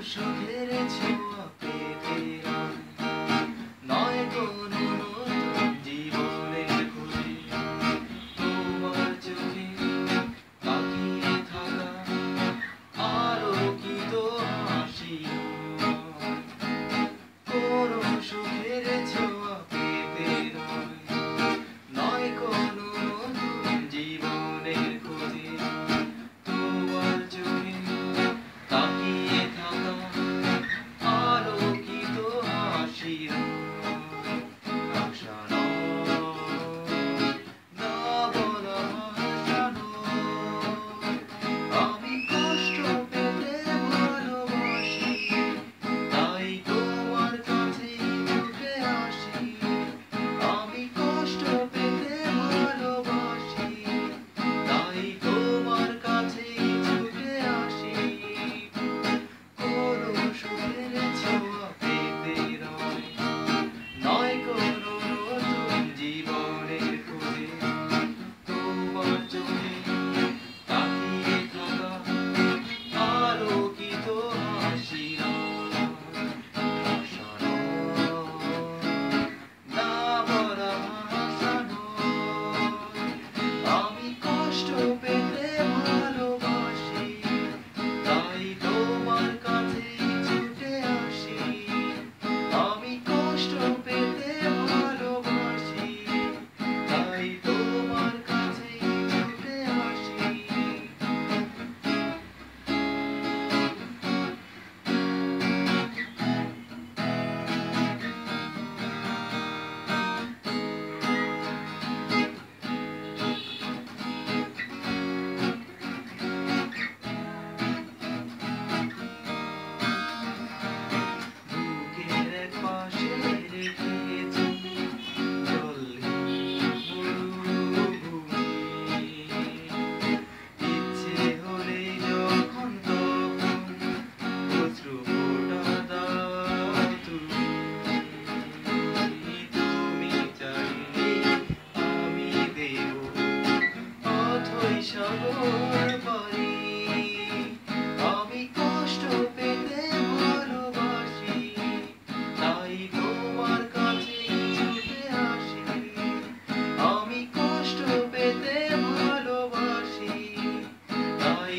সুখের ছোঁয়া পেতে নয় কোনো নতুন জীবনের খোঁজে তোমার চোখে তাকিয়ে থাকা আলোকিত হাসি কোনো সুখের ছোঁয়া পেতে নয় কোনো নতুন জীবনের খোঁজে তোমার চোখে তাকিয়ে থাকা আলোকিত হাসির আশা না বলা ভাষা আমি কষ্ট পেতে ভালোবাসি তাই তোমার কাছে ছুটে আসি আমি কষ্ট পেতে ভালোবাসি তাই তোমার কাছে ছুটে আসি কোনো সুখের ছোঁয়া পেতে নয় কোনো নতুন জীবনের খোঁজে তোমার চোখে তাকিয়ে থাকা আলোকিত হাসি আশা না বলা ভাষা আমি কষ্ট পেতে ভালোবাসি তাই তোমার কাছে ছুটে আসি আমি কষ্ট পেতে ভালোবাসি তাই তোমার কাছে ছুটে আসি বুকের এক পাশে রেখেছি জলহীন মরুভূমি ইচ্ছে হলে যখন তখন অশ্রু ফোঁটা দাও তুমি চাইলে আমি দেব অথই সাগর পারি আমি কষ্ট পেতে ভালোবাসি তাই তোমার কাছে ছুটে আসি আমি কষ্ট পেতে ভালোবাসি তাই